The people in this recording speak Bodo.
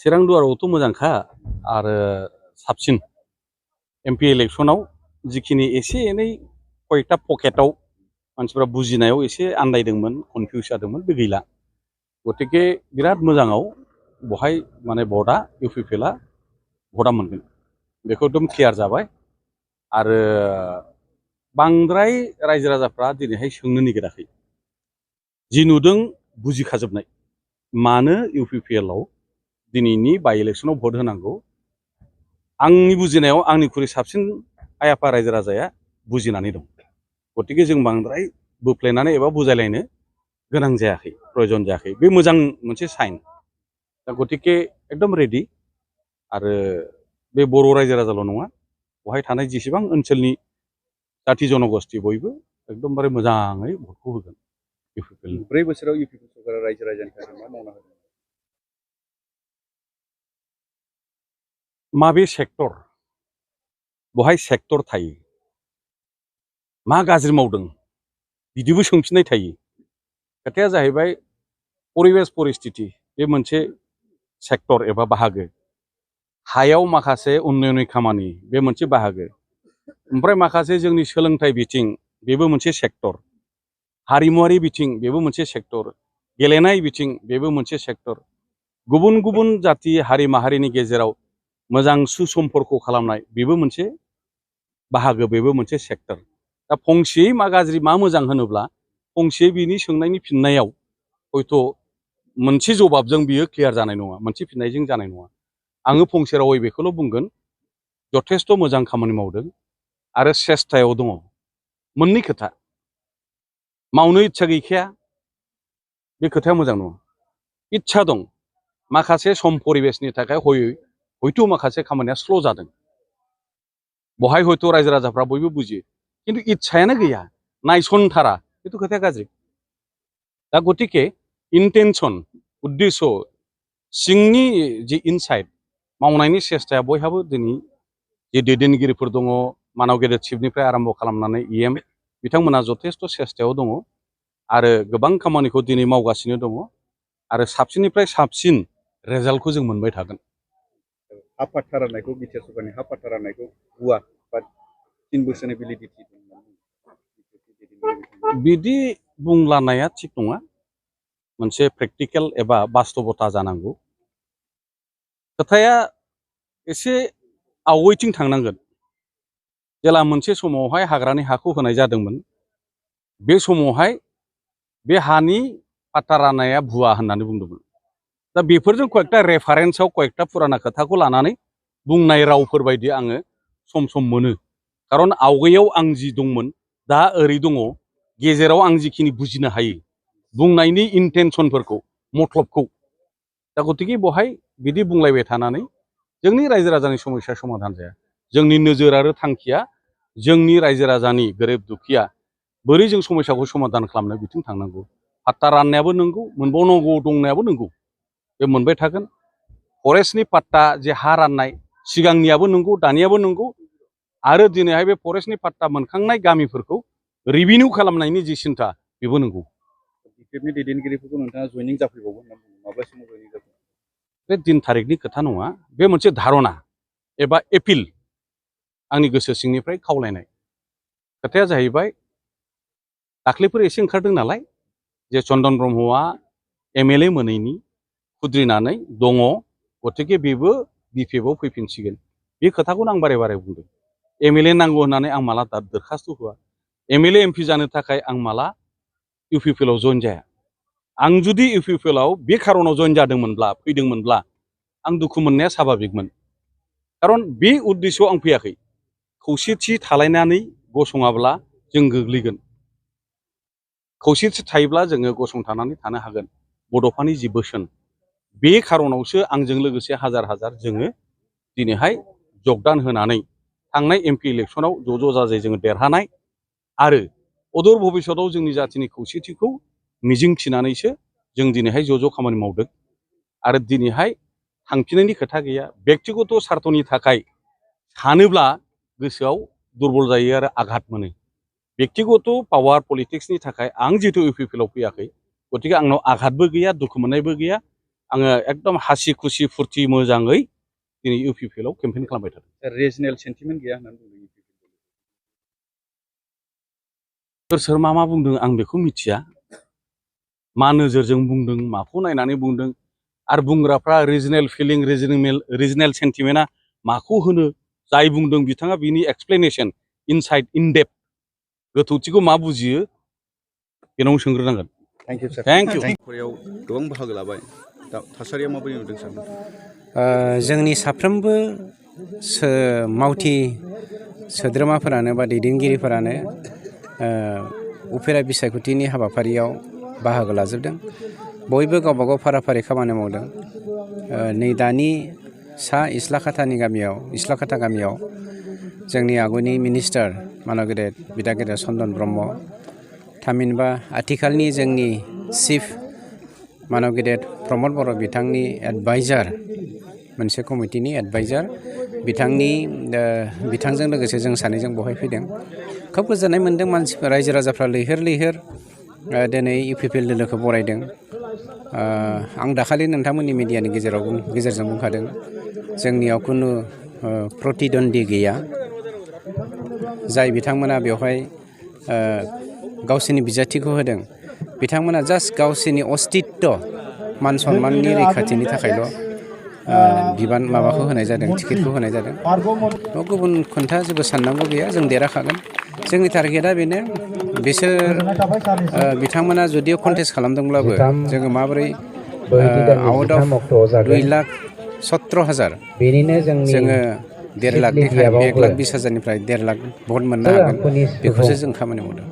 चिरां दुवारावथ' मोजांखा आरो साबसिन एमपि इलेक्सनाव जिखिनि एसे एनै कयेकटा पकेटाव मानसिफ्रा बुजिनायाव एसे आन्दायदोंमोन कनफिउस जादोंमोन बे गैला गतिके बिराद मोजाङाव बहाय माने भटआ इउपिपिएलआ भटआ मोनगोन बेखौ एकदम क्लियार जाबाय आरो बांद्राय रायजो राजाफ्रा दिनैहाय सोंनो नागिराखै जि नुदों बुजिखाजोबनाय मानो इउपिपिएलआव दिनैनि बाइ इलेक्सनाव भट होनांगौ आंनि बुजिनायाव आंनिख्रुइ साबसिन आइ आफा रायजो राजाया बुजिनानै दं गतिके जों बांद्राय बोफ्लेनानै एबा बुजायलायनो गोनां जायाखै प्रयजन जायाखै बे मोजां मोनसे साइन दा गतिके एकदम रेडि आरो बे बर' रायजो राजाल' नङा बहाय थानाय जेसेबां ओनसोलनि जाथि जनगोष्ठी बयबो एकदमबारे मोजाङै भटखौ होगोन इउपिपिएल 4 बोसोराव इउपिपि सरकारा रायजो राजानि थाखाय मा मावना होदों माबे सेक्टर बहाय सेक्टर थायो मा गाज्रि मावदों बिदिबो सोंफिननाय थायो खोथाया जाहैबाय परिबेस परिस्थिति बे मोनसे सेक्टर एबा बाहागो हायाव माखासे उन्नयननि खामानि बे मोनसे बाहागो ओमफ्राय माखासे जोंनि सोलोंथाइ बिथिं बेबो मोनसे सेक्टर हारिमुवारि बिथिं बेबो मोनसे सेक्टर गेलेनाय बिथिं बेबो मोनसे सेक्टर गुबुन गुबुन जाति हारि माहारिनि गेजेराव मोजां सुसम्पर्क खालामनाय बेबो मोनसे बाहागो बेबो मोनसे सेक्टर दा फंसेयै मा गाज्रि मा मोजां होनोब्ला फंसेयै बिनि सोंनायनि फिननायाव हयथ' मोनसे जवाबजों बियो क्लियार जानाय नङा मोनसे फिननायजों जानाय नङा आङो फंसे रावै बेखौल' बुंगोन जथेस्थ' मोजां खामानि मावदों आरो सेस्थायाव दङ मोननै खोथा मावनो इच्छा गैखाया बे खोथाया मोजां नङा इच्छा दं माखासे सम परिबेसनि थाखाय हयथ' माखासे खामानिया स्ल' जादों बहाय हयथ' रायजो राजाफ्रा बयबो बुजियो खिन्थु इच्छायानो गैया नायसनथारा बेथ' खोथाया गाज्रि दा गतिके इन्टेनसन उद्देश्य सिंनि जि इनसाइट मावनायनि सेस्थाया बयहाबो दिनै जे दैदेनगिरिफोर दङ मानव गेदेर चिफनिफ्राय आरम्भ खालामनानै इएम बिथांमोना जथेस्थ' सेस्थायाव दङ आरो गोबां खामानिखौ दिनै मावगासिनो दङ आरो साबसिननिफ्राय साबसिन रेजाल्टखौ जों मोनबाय थागोन हा पाट्टा राननायखौ बिटिआर सरकारनि हा पाट्टा राननायखौ हुआ बा 3 बोसोरनि भेलिडिटि बिदि बुंलानाया थिग नङा मोनसे प्रेक्टिकेल एबा बास्तबता जानांगौ खोथाया एसे आवगायथिं थांनांगोन जेला मोनसे समावहाय हाग्रानि हाखौ होनाय जादोंमोन बे समावहाय बे हानि पाट्टा राननाया भुवा होननानै बुंदोंमोन दा बेफोरजों कयेकटा रेफारेन्सआव कयेकटा फुराना खोथाखौ लानानै बुंनाय रावफोर बायदि आङो सम सम मोनो खारन आवगायाव आं जि दंमोन दा ओरै दङ गेजेराव आं जिखिनि बुजिनो हायो बुंनायनि इन्टेनसनफोरखौ मतलबखौ दा गतिके बहाय बिदि बुंलायबाय थानानै जोंनि रायजो राजानि समस्या समाधान जाया जोंनि नोजोर आरो थांखिया जोंनि रायजो राजानि गोरिब दुखिया बोरै जों समस्याखौ समाधान खालामनो बिथिं थांनांगौ पाट्टा राननायाबो नंगौ मोनबावनांगौ दंनायाबो नंगौ बे मोनबाय थागोन फरेस्टनि पाट्टा जे हा राननाय सिगांनियाबो नंगौ दानियाबो नंगौ आरो दिनैहाय बे फरेस्टनि पाट्टा मोनखांनाय गामिफोरखौ रिभिनिउ खालामनायनि जि सिन्था बेबो नंगौ बिटिआरनि दैदेनगिरिफोरखौ नोंथाङा जयनिं जाफैबावगोन होनना बुङो माब्ला समाव जयनिं जाफैगोन बे दिन थारिखनि खोथा नङा बे मोनसे धारना एबा एपिल आंनि गोसो सिंनिफ्राय खावलायनाय खोथाया जाहैबाय दाख्लैफोर एसे ओंखारदों नालाय जे चन्दन ब्रह्मआ एमएलए मोनैनि खुद्रिनानै दङ गतिके बेबो बिपिएफआव फैफिनसिगोन बे खोथाखौनो आं बारे बारे बुंदों एमएलए नांगौ होननानै आं माला दरखास्त होआ एमएलए एमपि जानो थाखाय आं माला इउपिपिएलआव जइन जाया आं जुदि इउपिपिएलआव बे खारनाव जइन जादोंमोनब्ला फैदोंमोनब्ला आं दुखु मोननाया स्वाभाबिकमोन खारन बे उद्देश्यआव आं फैयाखै खौसेथि थालायनानै गसङाब्ला जों गोग्लैगोन खौसेथि थायोब्ला जोङो गसंथानानै थानो हागोन बड'फानि जि बोसोन बे खारनावसो आंजों लोगोसे हाजार हाजार जोङो दिनैहाय जगदान होनानै थांनाय एमपि इलेक्सनाव ज' जाजाय जोङो देरहानाय आरो अदूर भबिष्यतआव जोंनि जातिनि खौसेथिखौ मिजिंथिनानैसो जों दिनैहाय ज' खामानि मावदों आरो दिनैहाय थांफिननायनि खोथा गैया व्यक्तिगत स्वार्थनि थाखाय सानोब्ला गोसोआव दुरबल जायो आरो आघात मोनो व्यक्तिगत पावार पलिटिक्सनि थाखाय आं जितु इउपिपिएलआव फैयाखै गतिके आंनाव आघातबो गैया दुखु मोननायबो गैया आङो एकदम हासि खुसि फुरथि मोजाङै दिनै UPPL आव केम्पेइन खालामबाय थादों। रिजनेल सेन्टिमेन्ट गैया होननानै बुंदों। सोर मा बुंदों आं बेखौ मिथिया, मा नोजोरजों बुंदों, माखौ नायनानै बुंदों, आरो बुंग्राफ्रा रिजनेल फिलिं, रिजनेल सेन्टिमेन्टआ माखौ होनो, जाय बुंदों बिथाङा बिनि एक्सप्लेनेसन इनसाइड इनडेप्थ गोथौथिखौ मा बुजियो बेनाव सोंग्रोनांगोन। Thank you sir. Thank you. हाबाफारियाव गोबां बाहागो लाबाय, दा थासारिया माबोरै नुदों सार? जोंनि साफ्रोमबो मावथि सोद्रोमाफोरानो बा दैदेनगिरिफोरानो उफेरा बिसायख'थिनि हाबाफारियाव बाहागो लाजोबदों। बयबो गावबा गाव फारा फारि खामानि मावदों। नै दानि सा इस्लाखाथा गामियाव जोंनि आगुनि मिनिस्टार मानब गेदेर बिदा गेदेर चन्दन ब्रह्म, थामहिनबा आथिखालनि जोंनि चिफ मानब गेदेर प्रमद बर' बिथांनि एडभाइजार, मोनसे कमिटिनि एडभाइजार, बिथांजों लोगोसे जों सानैजों बहाय फैदों। खोब गोजोननाय मोन्दों। मानसिफोर, रायजो राजाफ्रा लैहोर लैहोर दिनै UPPL दोलोखौ बरायदों। आं दाखालि नोंथांमोननि मिडियानि गेजेरजों बुंखादों, जोंनियाव खुनु प्रतिद्वन्दी गैया। जाय बिथांमोना बेवहाय गावसोरनि बिजाथिखौ होदों, बिथांमोना जास्ट गावसोरनि अस्तित्व मान सन्माननि रैखाथिनि थाखायल' माबाखौ होनाय जादों, टिकेटखौ होनाय जादों। गुबुन खोथा जेबो साननांगौ गैया, जों देरहाखागोन। जोंनि टारगेटआ बेनो, बिथांमोना जुदि कन्टेस्ट खालामदोंब्लाबो जोङो माबोरै आउट अफ 2,17,000 जोङो 1,00,000 1,20,000 निफ्राय 1,50,000 भट मोननो हागोन, बेखौसो जों खामानि मावदों।